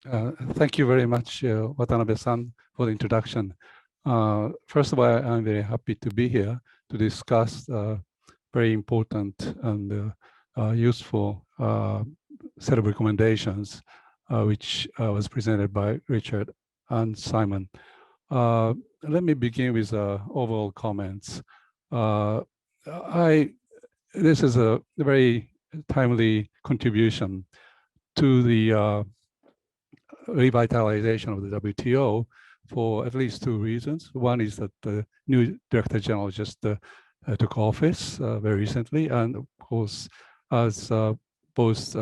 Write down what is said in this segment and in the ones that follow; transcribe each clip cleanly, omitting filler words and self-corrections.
Thank you very much, Watanabe-san, for the introduction. First of all, I'm very happy to be here to discuss very important and useful set of recommendations, which was presented by Richard and Simon. Let me begin with overall comments. This is a very timely contribution to the revitalization of the WTO for at least two reasons. One is that the new Director General just took office very recently, and of course, as both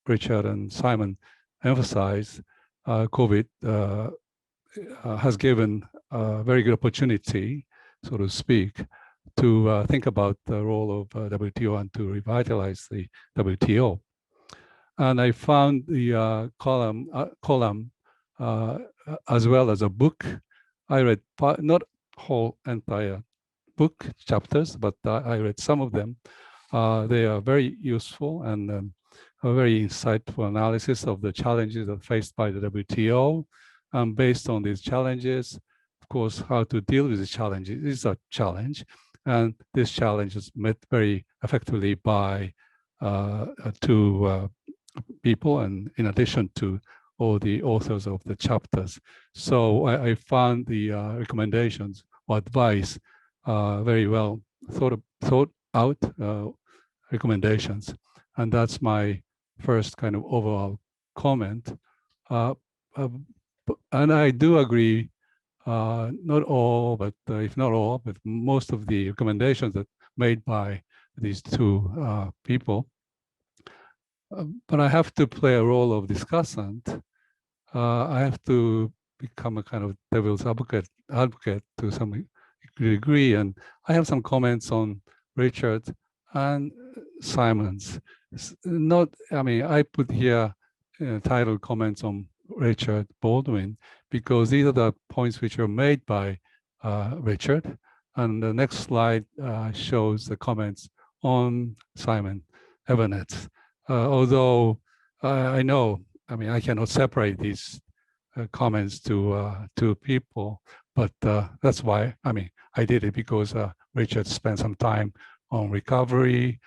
Richard and Simon emphasized, COVID has given a very good opportunity, so to speak, to think about the role of WTO and to revitalize the WTO. And I found the column as well as a book. I read not whole entire book chapters, but I read some of them. They are very useful and a very insightful analysis of the challenges that are faced by the WTO. And based on these challenges, of course, how to deal with the challenges is a challenge. And this challenge is met very effectively by two people, and in addition to all the authors of the chapters. So I found the recommendations or advice very well thought out recommendations. And that's my first kind of overall comment. And I do agree, not all, but if not all, but most of the recommendations that made by these two people. But I have to play a role of discussant. I have to become a kind of devil's advocate to some degree. And I have some comments on Richard and Simon's. I put here titled comments on Richard BALDWIN, because these are the points which are made by Richard. And the next slide shows the comments on Simon EVENETT. Although I know, I cannot separate these comments to two people, but that's why, I did it because Richard spent some time on recovery,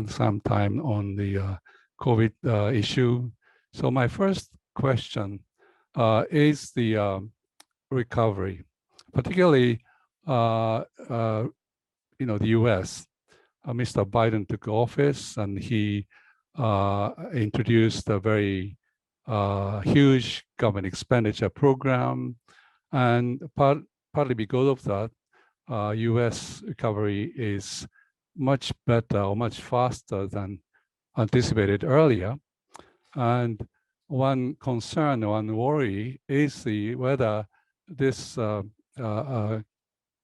some time on the COVID issue. So my first question is the recovery, particularly, the US. Mr. Biden took office and he introduced a very huge government expenditure program. And partly because of that, US recovery is much better or much faster than anticipated earlier. And one concern, one worry is whether this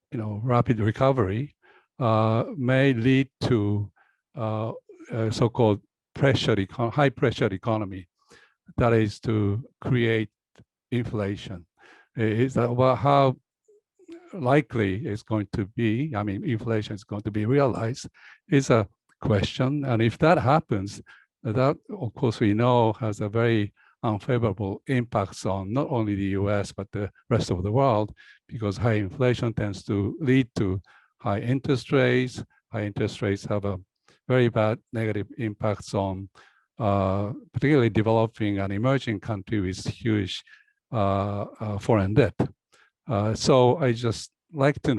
rapid recovery may lead to so-called high pressure economy, that is to create inflation. Is that how likely it's going to be? Inflation is going to be realized is a question. And if that happens, that of course we know has a very unfavorable impacts on not only the US, but the rest of the world, because high inflation tends to lead to high interest rates. High interest rates have a very bad negative impacts on particularly developing and emerging countries with huge foreign debt. So I'd like to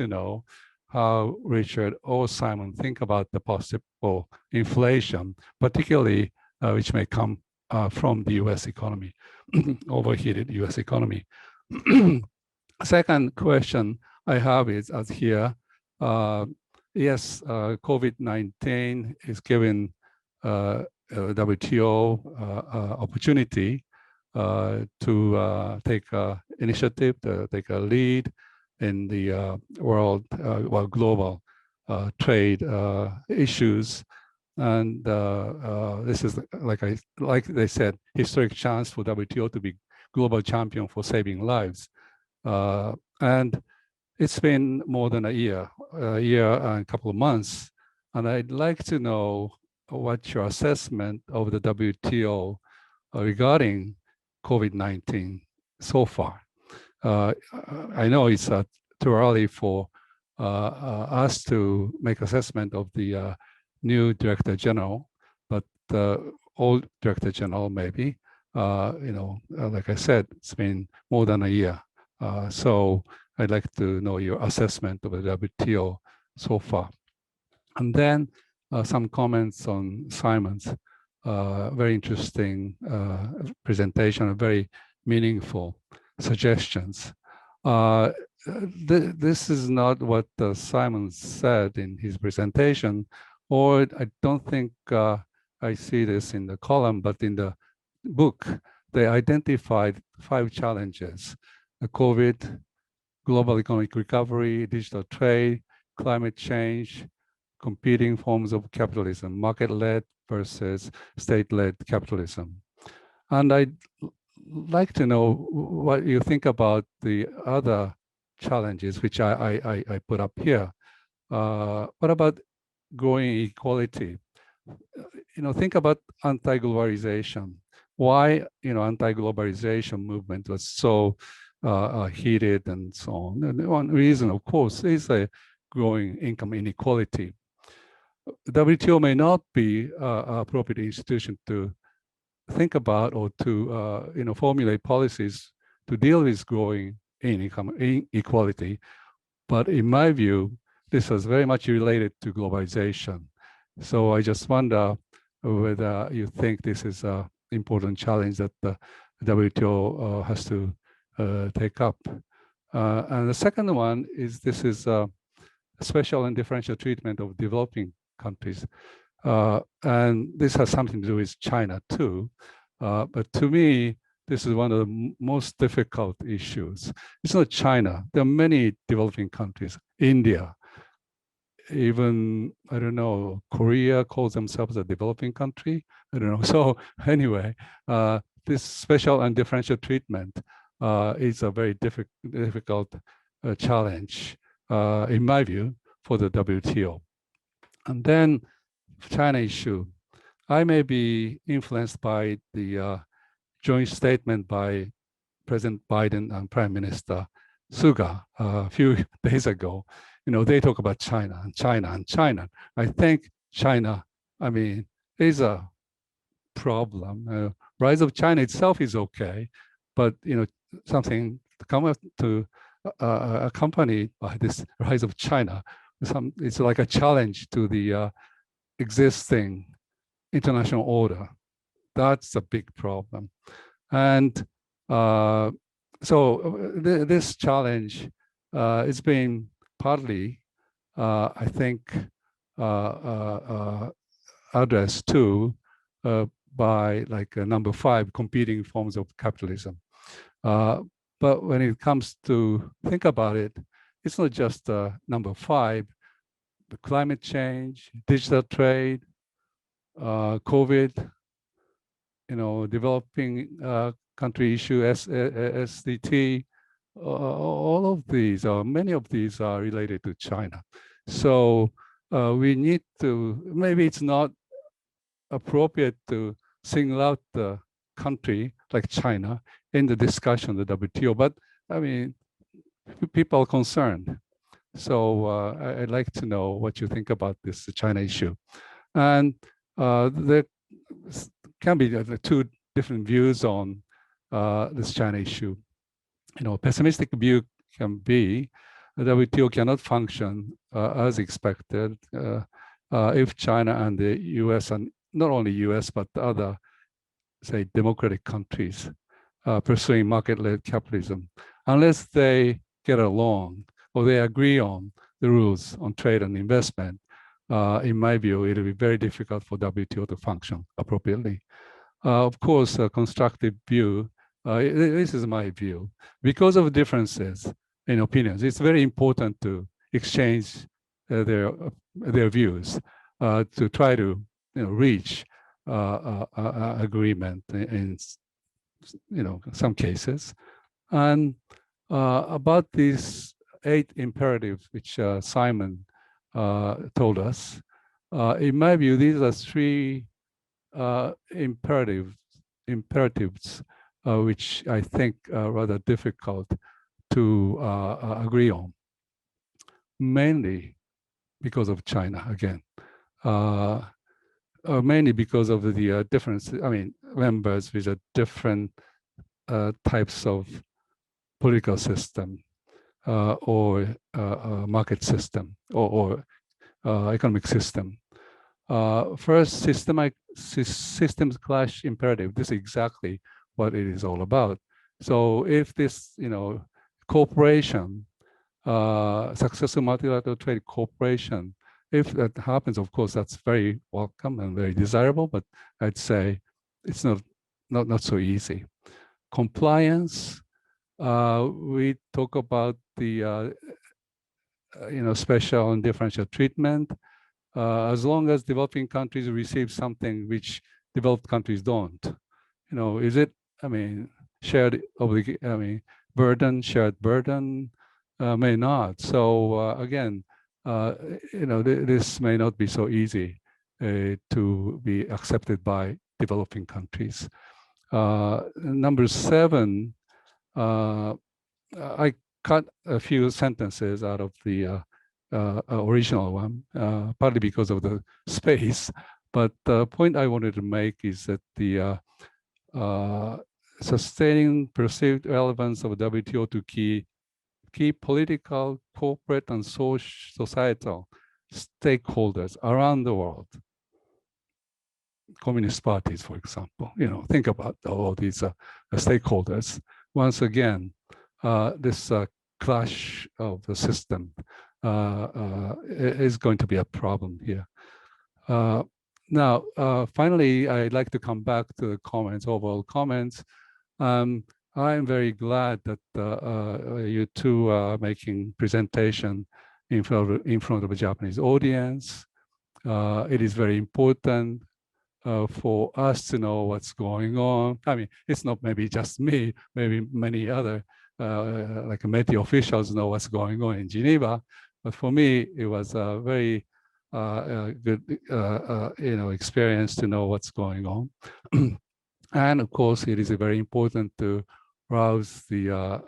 know how Richard or Simon think about the possible inflation, particularly which may come from the US economy, overheated US economy. Second question I have is as here, yes, COVID-19 is giving WTO opportunity to take initiative, to take a lead in the global trade issues. And this is, like they said, historic chance for WTO to be global champion for saving lives. And it's been more than a year and a couple of months. And I'd like to know what your assessment of the WTO regarding COVID-19 so far. I know it's too early for us to make assessment of the new Director General, but old Director General maybe. Like I said, it's been more than a year. So I'd like to know your assessment of the WTO so far. And then some comments on Simon's very interesting presentation, very meaningful suggestions. This is not what Simon said in his presentation, or I don't think I see this in the column, but in the book, they identified 5 challenges: the COVID, global economic recovery, digital trade, climate change, competing forms of capitalism, market-led versus state-led capitalism. And I'd like to know what you think about the other challenges, which I put up here. What about growing equality? Think about anti-globalization. Why, anti-globalization movement was so heated and so on. And one reason, of course, is a growing income inequality. WTO may not be an appropriate institution to think about or to formulate policies to deal with growing income inequality. But in my view, this was very much related to globalization. So I just wonder whether you think this is an important challenge that the WTO has to take up. And the second one is this is a special and differential treatment of developing countries. And this has something to do with China too. But to me, this is one of the most difficult issues. It's not China. There are many developing countries, India, even, I don't know, Korea calls themselves a developing country. I don't know. So anyway, this special and differential treatment is a very difficult challenge, in my view, for the WTO. And then China issue. I may be influenced by the joint statement by President Biden and Prime Minister Suga a few days ago. They talk about China and China and China. I think China, is a problem. Rise of China itself is okay, but something to come up to accompanied by this rise of China, it's like a challenge to the existing international order. That's a big problem. And so this challenge is being partly, I think, addressed too by like number 5, competing forms of capitalism. But when it comes to think about it, it's not just number 5, the climate change, digital trade, COVID, developing country issue, SDT, all of these, or many of these are related to China. So we need to, maybe it's not appropriate to single out the country like China in the discussion of the WTO, but people are concerned. So I'd like to know what you think about this China issue. And there can be 2 different views on this China issue. Pessimistic view can be the WTO cannot function as expected if China and the US, and not only US, but other, say, democratic countries pursuing market-led capitalism, unless they get along or they agree on the rules on trade and investment, in my view, it will be very difficult for WTO to function appropriately. Of course, a constructive view, this is my view, because of differences in opinions, it's very important to exchange their views to try to reach agreement in some cases. And about these 8 imperatives, which Simon told us, in my view, these are 3 imperatives which I think are rather difficult to agree on, mainly because of China again. Mainly because of the difference, I mean, members with a different types of political system or market system or economic system. First, systems clash imperative. This is exactly what it is all about. So if this, cooperation, successful multilateral trade cooperation, if that happens, of course, that's very welcome and very desirable, but I'd say it's not so easy. Compliance, we talk about the special and differential treatment. As long as developing countries receive something which developed countries don't, is it? I mean, shared burden, shared burden, may not. So again, this may not be so easy to be accepted by developing countries. Number 7, I cut a few sentences out of the original one, partly because of the space. But the point I wanted to make is that the sustaining perceived relevance of WTO to key political, corporate, and societal stakeholders around the world. Communist parties, for example, think about all these stakeholders. Once again, this clash of the system is going to be a problem here. Now, finally, I'd like to come back to the comments, overall comments. I'm very glad that you two are making presentation in front of a Japanese audience. It is very important for us to know what's going on. I mean, it's not maybe just me, maybe many other like METI officials know what's going on in Geneva. But for me, it was a very good experience to know what's going on. And of course, it is very important to rouse the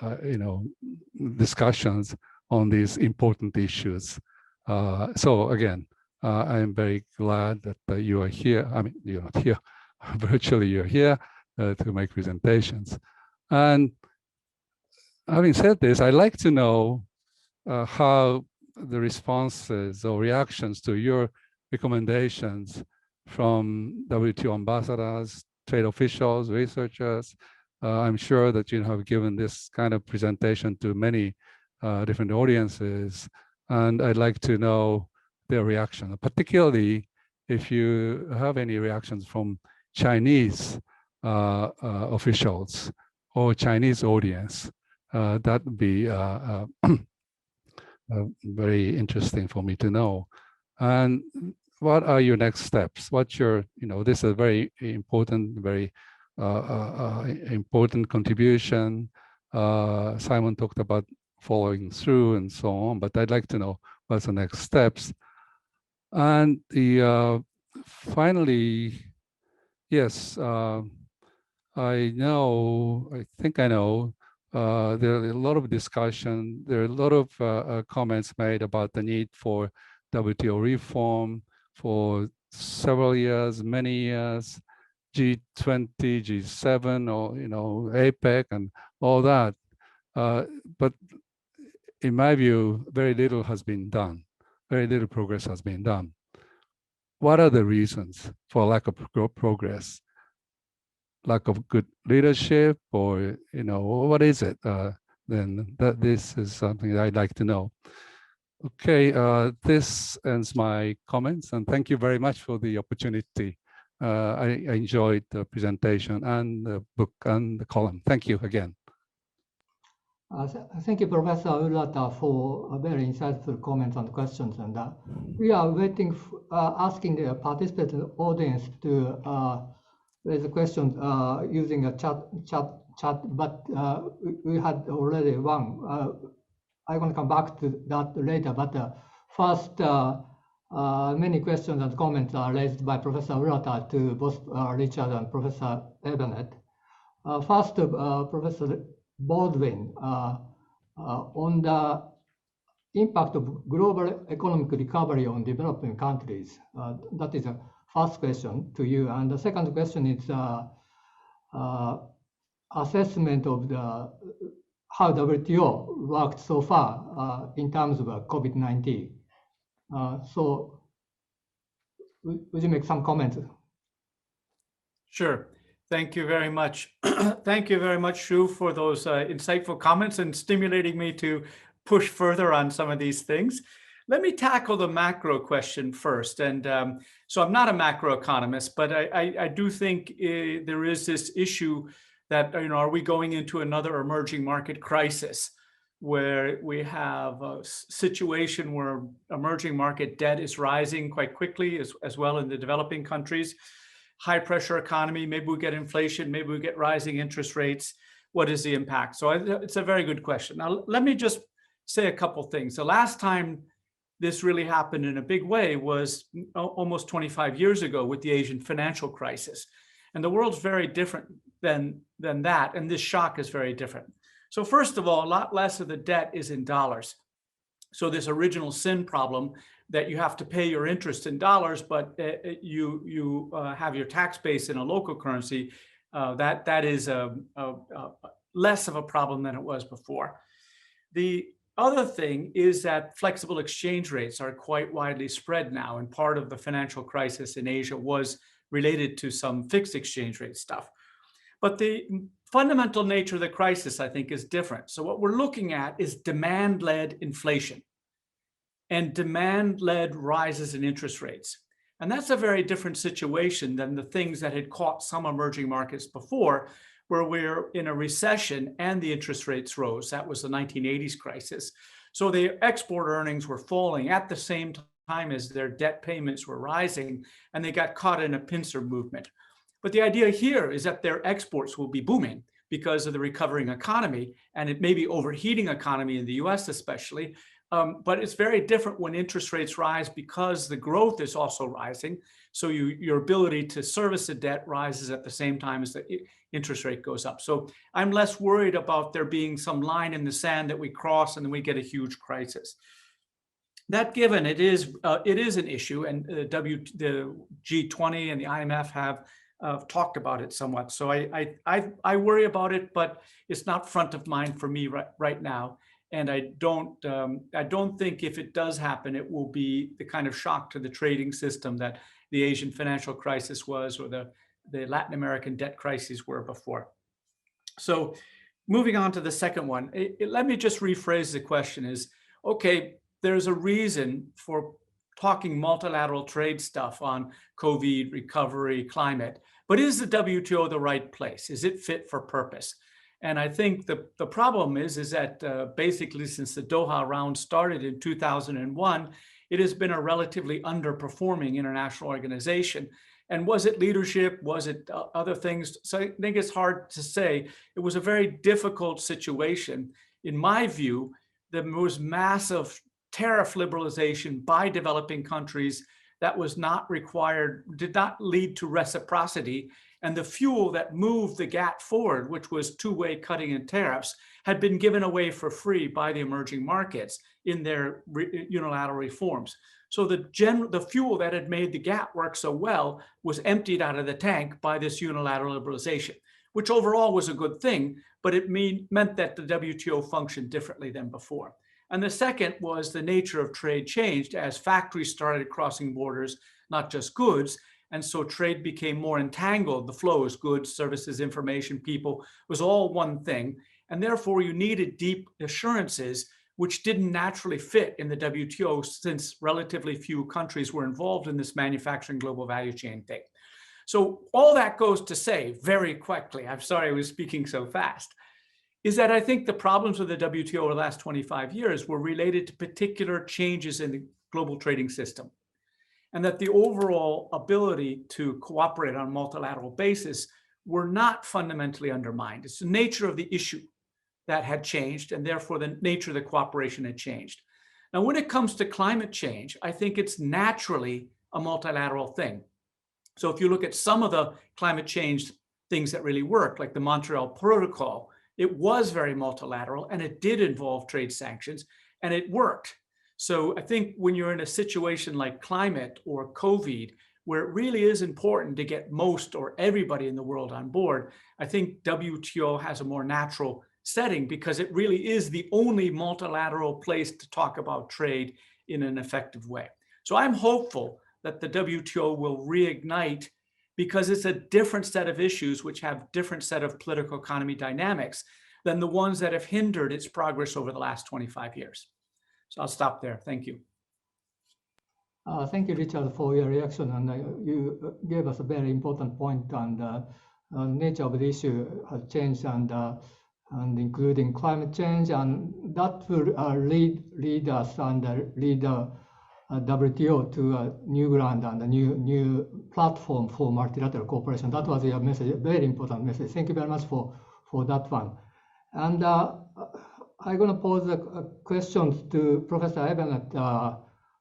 discussions on these important issues. So again, I am very glad that you are here. I mean, you're not here, virtually you're here to make presentations. And having said this, I'd like to know how the responses or reactions to your recommendations from WTO ambassadors, trade officials, researchers. I'm sure that you have given this kind of presentation to many different audiences, and I'd like to know their reaction, particularly if you have any reactions from Chinese officials or Chinese audience. That would be very interesting for me to know. And what are your next steps? What's your, this is a very important, very important contribution. Simon talked about following through and so on, but I'd like to know what's the next steps. And the finally, yes, I think I know, there are a lot of discussion, there are a lot of comments made about the need for WTO reform for several years, many years, G20, G7, or APEC and all that. But in my view, very little has been done. Very little progress has been done. What are the reasons for lack of progress? Lack of good leadership, or what is it? Then this is something I'd like to know. Okay, this ends my comments, and thank you very much for the opportunity. I enjoyed the presentation and the book and the column. Thank you again. Thank you, Professor Urata, for very insightful comments and questions. And we are waiting, asking the participant audience to raise a question using a chat. But we had already one. I'm going to come back to that later. But first, many questions and comments are raised by Professor Urata to both Richard and Professor EVENETT. First, Professor Baldwin, on the impact of global economic recovery on developing countries. That is the first question to you. And the second question is assessment of how WTO worked so far in terms of COVID-19. So would you make some comments? Sure. Thank you very much. Thank you very much, Shu, for those insightful comments and stimulating me to push further on some of these things. Let me tackle the macro question first. And so I'm not a macroeconomist, but I do think there is this issue that, are we going into another emerging market crisis where we have a situation where emerging market debt is rising quite quickly as well in the developing countries? High pressure economy, maybe we get inflation, maybe we get rising interest rates. What is the impact? So it's a very good question. Now, let me just say a couple things. The last time this really happened in a big way was almost 25 years ago with the Asian financial crisis. And the world's very different than that. And this shock is very different. So first of all, a lot less of the debt is in dollars. So this original sin problem that you have to pay your interest in dollars, but you have your tax base in a local currency, that is less of a problem than it was before. The other thing is that flexible exchange rates are quite widely spread now, and part of the financial crisis in Asia was related to some fixed exchange rate stuff. But the fundamental nature of the crisis, I think, is different. So what we're looking at is demand-led inflation and demand-led rises in interest rates. And that's a very different situation than the things that had caught some emerging markets before, where we're in a recession and the interest rates rose. That was the 1980s crisis. So the export earnings were falling at the same time as their debt payments were rising, and they got caught in a pincer movement. But the idea here is that their exports will be booming because of the recovering economy, and it may be overheating economy in the US especially. But it's very different when interest rates rise because the growth is also rising. So your ability to service the debt rises at the same time as the interest rate goes up. So I'm less worried about there being some line in the sand that we cross and then we get a huge crisis. That given, it is an issue, and the G20 and the IMF have talked about it somewhat. So I worry about it, but it's not front of mind for me right now. And I don't think if it does happen, it will be the kind of shock to the trading system that the Asian financial crisis was, or the Latin American debt crises were before. So moving on to the second one, let me just rephrase the question is, okay, there's a reason for talking multilateral trade stuff on COVID, recovery, climate, but is the WTO the right place? Is it fit for purpose? And I think the problem is that basically since the Doha round started in 2001, it has been a relatively underperforming international organization. And was it leadership? Was it other things? So I think it's hard to say. It was a very difficult situation. In my view, there was massive tariff liberalization by developing countries that was not required, did not lead to reciprocity. And the fuel that moved the GATT forward, which was two-way cutting in tariffs, had been given away for free by the emerging markets in their unilateral reforms. So the fuel that had made the GATT work so well was emptied out of the tank by this unilateral liberalization, which overall was a good thing, but it meant that the WTO functioned differently than before. And the second was the nature of trade changed as factories started crossing borders, not just goods. And so trade became more entangled. The flows, goods, services, information, people, was all one thing. And therefore you needed deep assurances, which didn't naturally fit in the WTO since relatively few countries were involved in this manufacturing global value chain thing. So all that goes to say very quickly, I'm sorry I was speaking so fast, is that I think the problems with the WTO over the last 25 years were related to particular changes in the global trading system. And that the overall ability to cooperate on a multilateral basis were not fundamentally undermined. It's the nature of the issue that had changed, and therefore the nature of the cooperation had changed. Now, when it comes to climate change, I think it's naturally a multilateral thing. So if you look at some of the climate change things that really worked, like the Montreal Protocol. It was very multilateral and it did involve trade sanctions and it worked. So I think when you're in a situation like climate or COVID, where it really is important to get most or everybody in the world on board, I think WTO has a more natural setting because it really is the only multilateral place to talk about trade in an effective way. So I'm hopeful that the WTO will reignite because it's a different set of issues which have different set of political economy dynamics than the ones that have hindered its progress over the last 25 years. So I'll stop there. Thank you. Thank you, Richard, for your reaction. And you gave us a very important point, and nature of the issue has changed, and including climate change, and that will lead us and lead WTO to a new ground and a new platform for multilateral cooperation. That was your message, a very important message. Thank you very much for that one. And I'm going to pose the questions to Professor EVENETT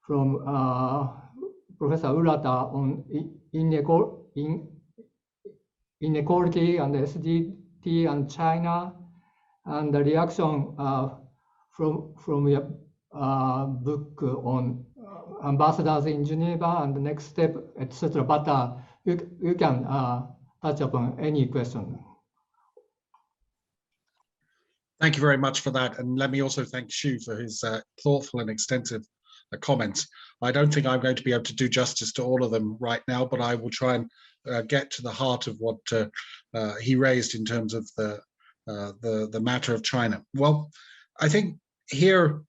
from Professor Urata on inequality and SDT and China, and the reaction from your book on ambassadors in Geneva and the next step, etc. But you can touch upon any question. Thank you very much for that. And let me also thank Shu for his thoughtful and extensive comments. I don't think I'm going to be able to do justice to all of them right now, but I will try and get to the heart of what he raised in terms of the matter of China. Well, I think here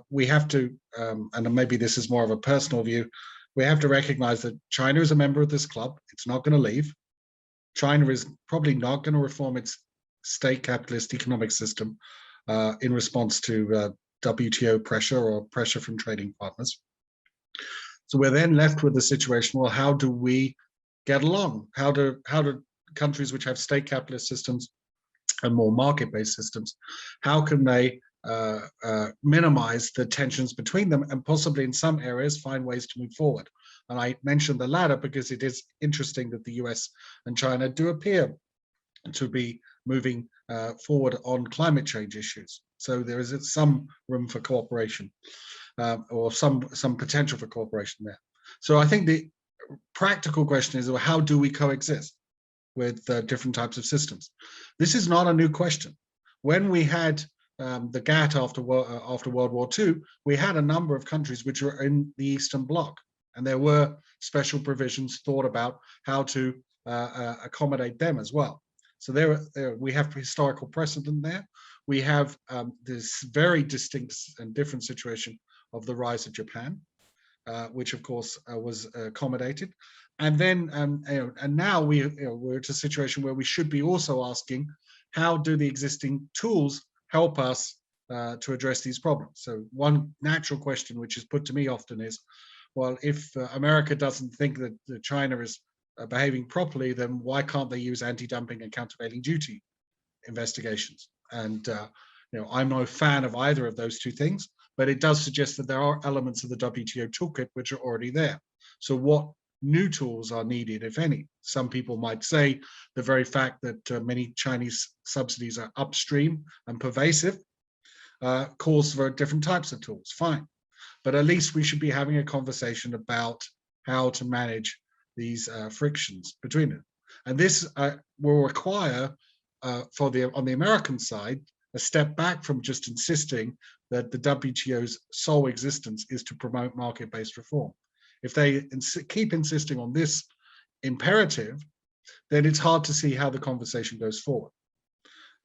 we have to, and maybe this is more of a personal view, we have to recognize that China is a member of this club. It's not going to leave. China is probably not going to reform its state capitalist economic system in response to WTO pressure or pressure from trading partners. So we're then left with the situation, well, how do we get along? How do countries which have state capitalist systems and more market-based systems, how can they minimize the tensions between them and possibly in some areas find ways to move forward? And I mentioned the latter because it is interesting that the US and China do appear to be moving forward on climate change issues. So there is some room for cooperation or some potential for cooperation there. So I think the practical question is, well, how do we coexist with different types of systems? This is not a new question. When we had the GATT after World War II, we had a number of countries which were in the Eastern Bloc, and there were special provisions thought about how to accommodate them as well. So there we have historical precedent there. We have this very distinct and different situation of the rise of Japan, which of course was accommodated. And then, and now we're at a situation where we should be also asking, how do the existing tools help us to address these problems? So one natural question which is put to me often is, well, if America doesn't think that China is behaving properly, then why can't they use anti-dumping and countervailing duty investigations? And I'm no fan of either of those two things, but it does suggest that there are elements of the WTO toolkit which are already there. So what new tools are needed, if any? Some people might say the very fact that many Chinese subsidies are upstream and pervasive calls for different types of tools. Fine, but at least we should be having a conversation about how to manage these frictions between them. And this will require, on the American side, a step back from just insisting that the WTO's sole existence is to promote market-based reform. If they keep insisting on this imperative, then it's hard to see how the conversation goes forward.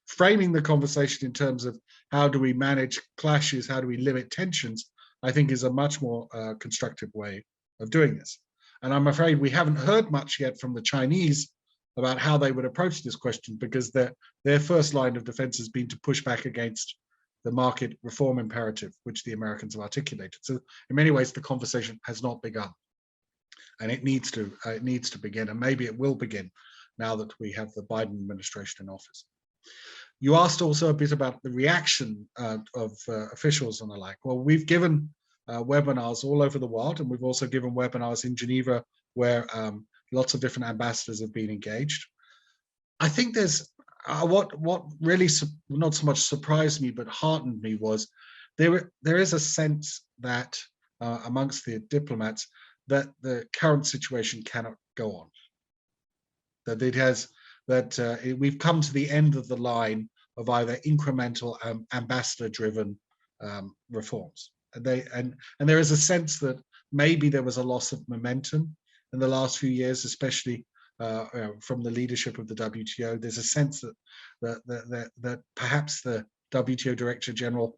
Framing the conversation in terms of how do we manage clashes, how do we limit tensions, I think is a much more constructive way of doing this. And I'm afraid we haven't heard much yet from the Chinese about how they would approach this question, because their first line of defense has been to push back against the market reform imperative, which the Americans have articulated. So in many ways, the conversation has not begun, and it needs to begin, and maybe it will begin now that we have the Biden administration in office. You asked also a bit about the reaction of officials and the like. Well, we've given webinars all over the world, and we've also given webinars in Geneva where lots of different ambassadors have been engaged. I think there's what really not so much surprised me but heartened me was there is a sense that amongst the diplomats that the current situation cannot go on, that it has we've come to the end of the line of either incremental ambassador-driven reforms, and there is a sense that maybe there was a loss of momentum in the last few years, especially from the leadership of the WTO. There's a sense that perhaps the WTO Director-General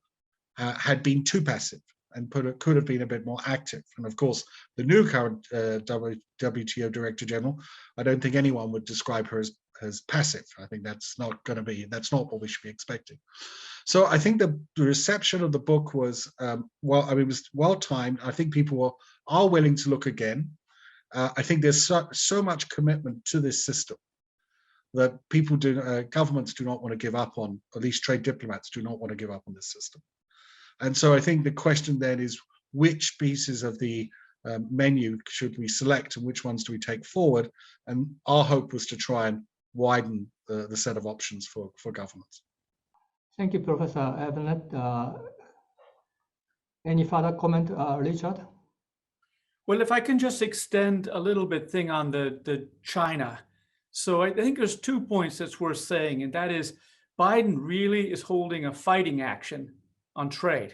had been too passive and could have been a bit more active. And of course, the new current WTO Director-General, I don't think anyone would describe her as passive. I think that's not what we should be expecting. So I think the reception of the book was, it was well-timed. I think people are willing to look again. I think there's so much commitment to this system that governments do not want to give up on, at least trade diplomats do not want to give up on this system. And so I think the question then is, which pieces of the menu should we select and which ones do we take forward? And our hope was to try and widen the set of options for governments. Thank you, Professor EVENETT. Any further comment, Richard? Well, if I can just extend a little bit thing on the China. So I think there's 2 points that's worth saying, and that is Biden really is holding a fighting action on trade.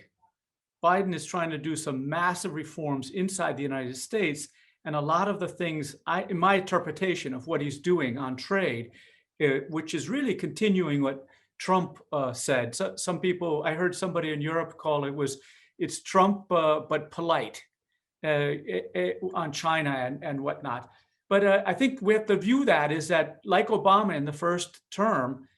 Biden is trying to do some massive reforms inside the United States, and a lot of the things, in my interpretation of what he's doing on trade, which is really continuing what Trump said. So some people, I heard somebody in Europe call it's Trump, but polite on China and whatnot. But I think we have to view that is that, like Obama in the first term,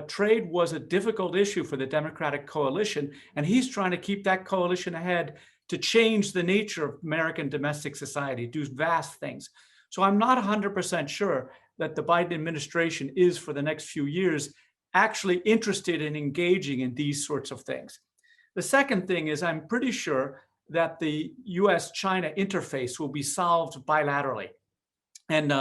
trade was a difficult issue for the Democratic coalition, and he's trying to keep that coalition ahead to change the nature of American domestic society, do vast things. So I'm not 100% sure that the Biden administration is, for the next few years, actually interested in engaging in these sorts of things. The second thing is I'm pretty sure that the US-China interface will be solved bilaterally. And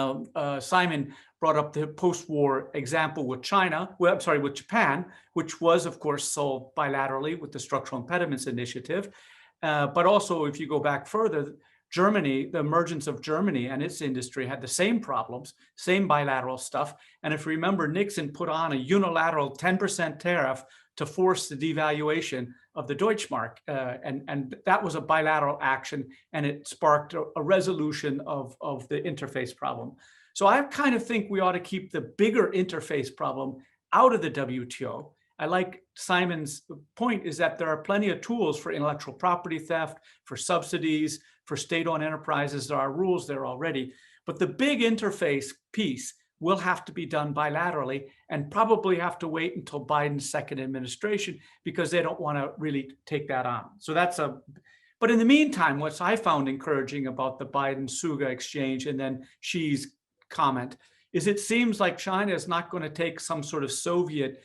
Simon brought up the post-war example with with Japan, which was, of course, solved bilaterally with the Structural Impediments Initiative. But also, if you go back further, Germany, the emergence of Germany and its industry had the same problems, same bilateral stuff. And if you remember, Nixon put on a unilateral 10% tariff to force the devaluation of the Deutschmark. And that was a bilateral action, and it sparked a resolution of the interface problem. So I kind of think we ought to keep the bigger interface problem out of the WTO. I like Simon's point is that there are plenty of tools for intellectual property theft, for subsidies, for state-owned enterprises. There are rules there already. But the big interface piece will have to be done bilaterally and probably have to wait until Biden's second administration because they don't want to really take that on. So but in the meantime, what I found encouraging about the Biden-Suga exchange and then Xi's comment is it seems like China is not going to take some sort of Soviet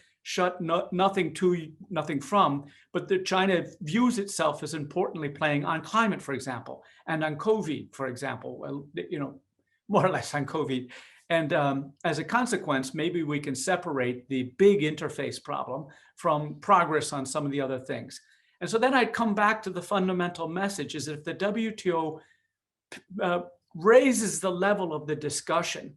nothing to, nothing from, but that China views itself as importantly playing on climate, for example, and on COVID, for example, well, more or less on COVID. And as a consequence, maybe we can separate the big interface problem from progress on some of the other things. And so then I'd come back to the fundamental message is that if the WTO raises the level of the discussion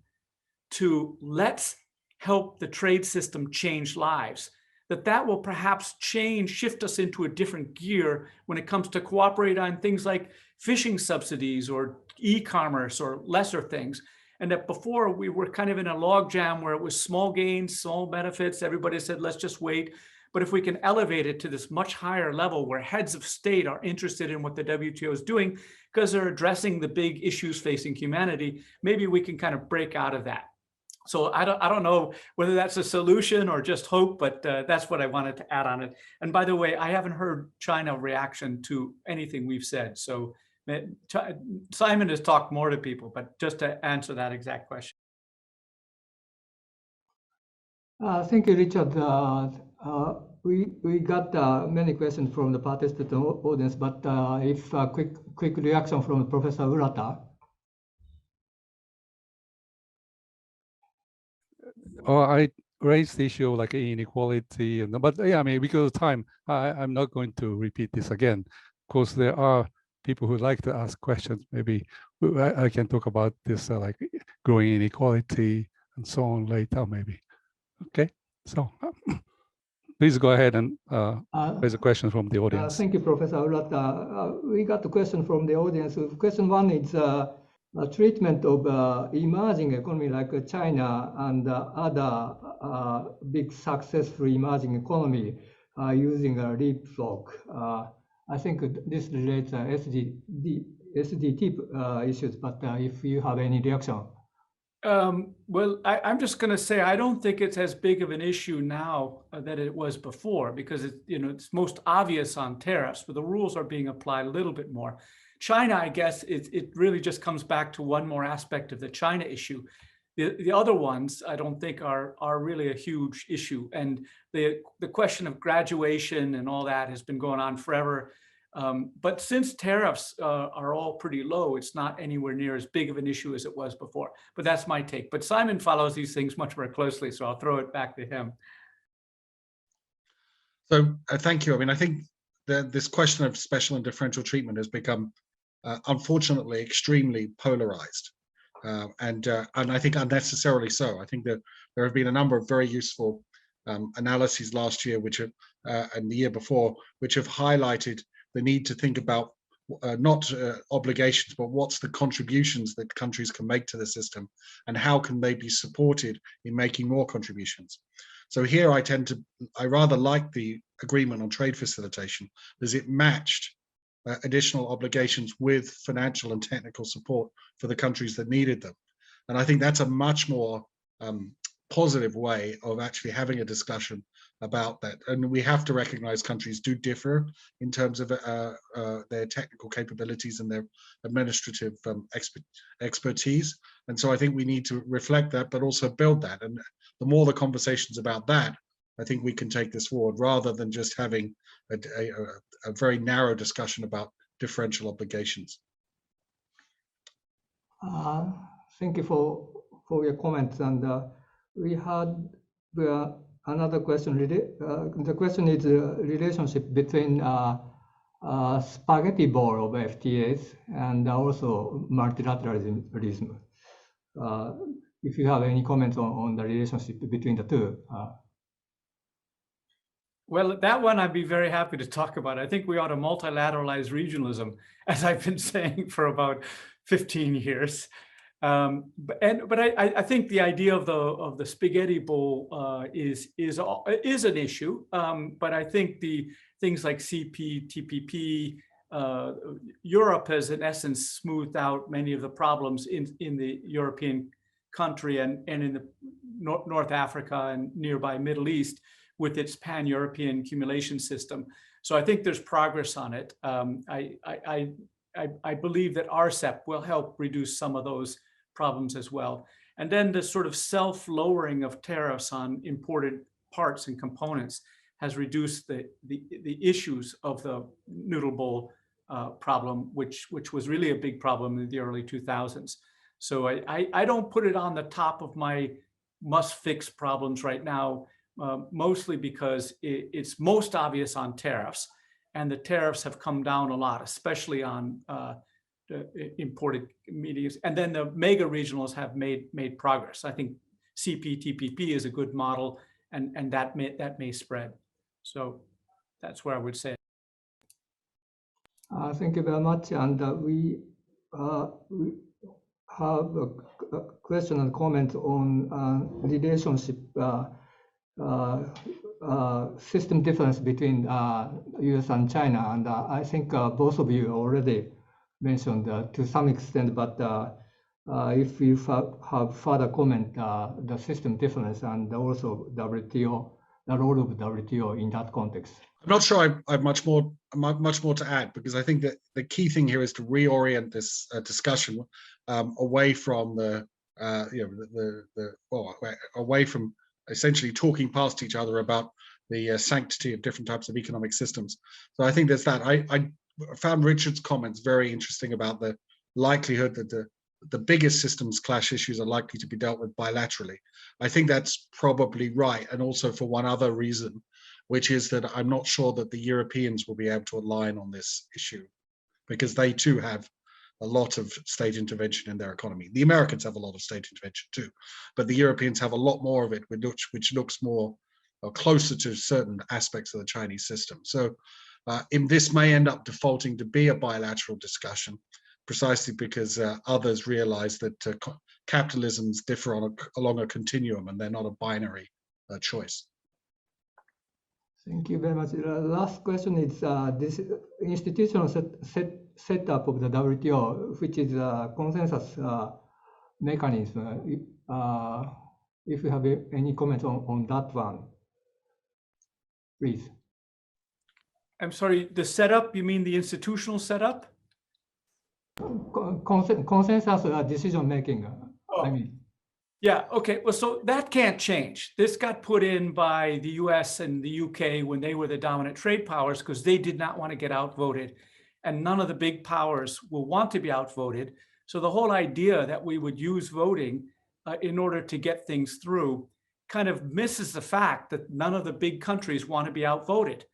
to let's help the trade system change lives, that will perhaps shift us into a different gear when it comes to cooperate on things like fishing subsidies or e-commerce or lesser things. And that before we were kind of in a logjam where it was small gains, small benefits, everybody said, let's just wait. But if we can elevate it to this much higher level where heads of state are interested in what the WTO is doing because they're addressing the big issues facing humanity, maybe we can kind of break out of that. So I don't know whether that's a solution or just hope, but that's what I wanted to add on it. And by the way, I haven't heard China reaction to anything we've said. So Simon has talked more to people, but just to answer that exact question. Thank you, Richard. We got many questions from the participant audience, but if a quick reaction from Professor Urata. I raised the issue like inequality, but yeah, I mean, because of time, I'm not going to repeat this again. Of course, there are people who like to ask questions. Maybe I can talk about this like growing inequality and so on later, maybe. Okay, so please go ahead and raise a question from the audience. Thank you, Professor Urata. We got a question from the audience. Question one is treatment of emerging economy like China and other big successful emerging economy using a leapfrog. I think this relates SDT issues, but if you have any reaction. Well, I'm just going to say I don't think it's as big of an issue now that it was before, because it's most obvious on tariffs, but the rules are being applied a little bit more. China, I guess it really just comes back to one more aspect of the China issue. The other ones I don't think are really a huge issue, and the question of graduation and all that has been going on forever. But since tariffs are all pretty low, it's not anywhere near as big of an issue as it was before. But that's my take. But Simon follows these things much more closely, so I'll throw it back to him. So thank you. I mean, I think this question of special and differential treatment has become, unfortunately, extremely polarized, and I think unnecessarily so. I think that there have been a number of very useful analyses last year, which have, and the year before, which have highlighted the need to think about not obligations, but what's the contributions that countries can make to the system, and how can they be supported in making more contributions. So here I rather like the agreement on trade facilitation, because it matched additional obligations with financial and technical support for the countries that needed them. And I think that's a much more positive way of actually having a discussion about that. And we have to recognize countries do differ in terms of their technical capabilities and their administrative expertise. And so I think we need to reflect that, but also build that. And the more the conversations about that, I think we can take this forward, rather than just having a very narrow discussion about differential obligations. Thank you for your comments. And we had another question. The question is the relationship between spaghetti ball of FTAs and also multilateralism. If you have any comments on the relationship between the two. Well, that one I'd be very happy to talk about. I think we ought to multilateralize regionalism, as I've been saying for about 15 years. But I think the idea of the spaghetti bowl is an issue. But I think the things like CPTPP, Europe has in essence smoothed out many of the problems in the European country and in the North Africa and nearby Middle East with its pan-European accumulation system. So I think there's progress on it. I believe that RCEP will help reduce some of those problems as well. And then the sort of self-lowering of tariffs on imported parts and components has reduced the issues of the noodle bowl problem, which was really a big problem in the early 2000s. So I don't put it on the top of my must-fix problems right now, mostly because it's most obvious on tariffs, and the tariffs have come down a lot, especially on imported medias. And then the mega regionals have made progress. I think CPTPP is a good model, and that may spread. So that's where I would say. Thank you very much. And we have a question and comment on relationship system difference between US and China. And I think both of you already mentioned to some extent, but if you have further comment, the system difference and also WTO, the role of WTO in that context. I'm not sure I have much more to add, because I think that the key thing here is to reorient this discussion away from away from essentially talking past each other about the sanctity of different types of economic systems. So I think there's that. I found Richard's comments very interesting about the likelihood that the biggest systems clash issues are likely to be dealt with bilaterally. I think that's probably right, and also for one other reason, which is that I'm not sure that the Europeans will be able to align on this issue, because they too have a lot of state intervention in their economy. The Americans have a lot of state intervention too, but the Europeans have a lot more of it, which looks more or closer to certain aspects of the Chinese system. So this may end up defaulting to be a bilateral discussion, precisely because others realize that capitalisms differ along a continuum and they're not a binary choice. Thank you very much. Last question is this institutional setup of the WTO, which is a consensus mechanism. If you have any comments on that one, please. I'm sorry, the setup, you mean the institutional setup? Consensus decision making, I mean. Yeah, okay, well, so that can't change. This got put in by the US and the UK when they were the dominant trade powers because they did not want to get outvoted. And none of the big powers will want to be outvoted. So the whole idea that we would use voting in order to get things through kind of misses the fact that none of the big countries want to be outvoted.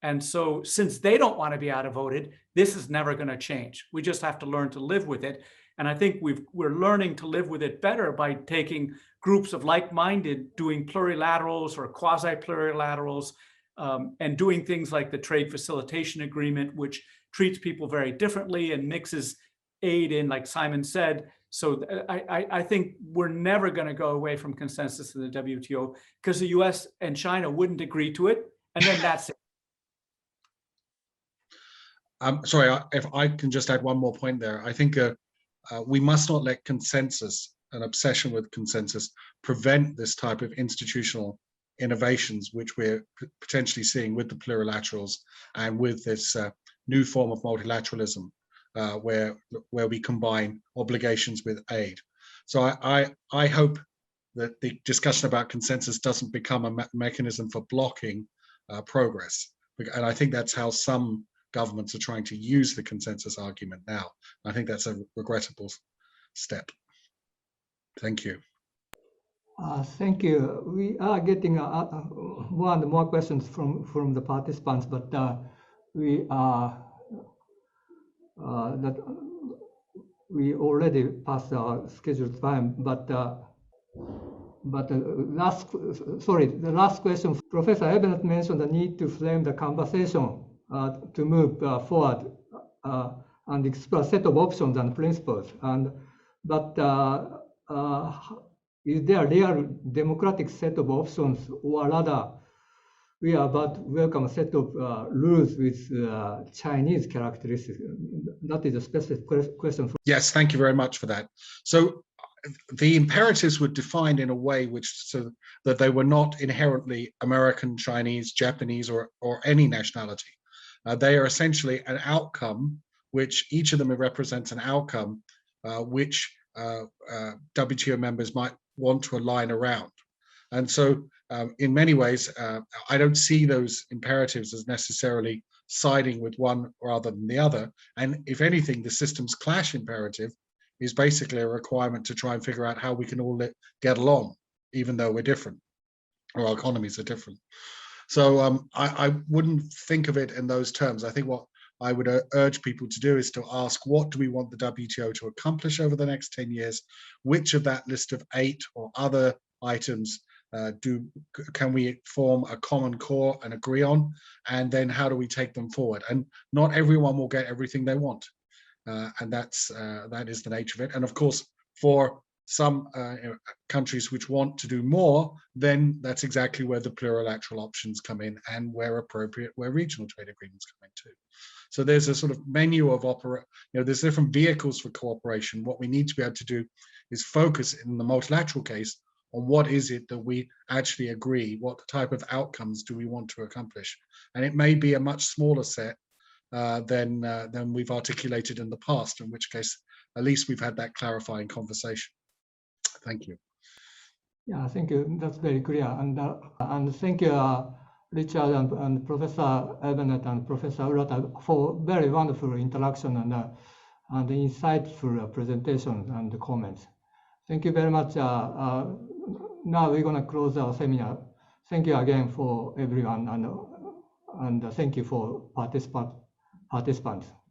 And so since they don't want to be outvoted, this is never going to change. We just have to learn to live with it. And I think we're learning to live with it better by taking groups of like-minded, doing plurilaterals or quasi-plurilaterals, and doing things like the Trade Facilitation Agreement, which treats people very differently and mixes aid in, like Simon said. So I think we're never going to go away from consensus in the WTO because the US and China wouldn't agree to it. And then that's it. Sorry, if I can just add one more point there. I think we must not let consensus, an obsession with consensus, prevent this type of institutional innovations, which we're potentially seeing with the plurilaterals and with this new form of multilateralism, where we combine obligations with aid. So I hope that the discussion about consensus doesn't become a mechanism for blocking progress. And I think that's how some governments are trying to use the consensus argument now. I think that's a regrettable step. Thank you. Thank you. We are getting one more questions from the participants, but we already passed our scheduled time. But the last question, Professor EVENETT mentioned the need to frame the conversation to move forward and explore a set of options and principles. But is there a real democratic set of options, or rather, we are about to welcome a set of rules with Chinese characteristics? That is a specific question. Yes, thank you very much for that. So the imperatives were defined in a way so that they were not inherently American, Chinese, Japanese, or any nationality. They are essentially an outcome, which each of them represents an outcome which WTO members might want to align around. And so in many ways, I don't see those imperatives as necessarily siding with one rather than the other. And if anything, the systems clash imperative is basically a requirement to try and figure out how we can all get along, even though we're different, or our economies are different. So I wouldn't think of it in those terms. I think what I would urge people to do is to ask, what do we want the WTO to accomplish over the next 10 years? Which of that list of 8 or other items can we form a common core and agree on? And then how do we take them forward? And not everyone will get everything they want. And that is the nature of it. And of course, for some countries which want to do more, then that's exactly where the plurilateral options come in, and where appropriate, where regional trade agreements come in too. So there's a sort of menu of there's different vehicles for cooperation. What we need to be able to do is focus in the multilateral case on what is it that we actually agree, what type of outcomes do we want to accomplish. And it may be a much smaller set than we've articulated in the past, in which case at least we've had that clarifying conversation. Thank you. Yeah, thank you. That's very clear. And thank you, Richard and Professor EVENETT and Professor Urata for very wonderful interaction. and insightful presentations and comments. Thank you very much. Now we're going to close our seminar. Thank you again for everyone, and thank you for participants.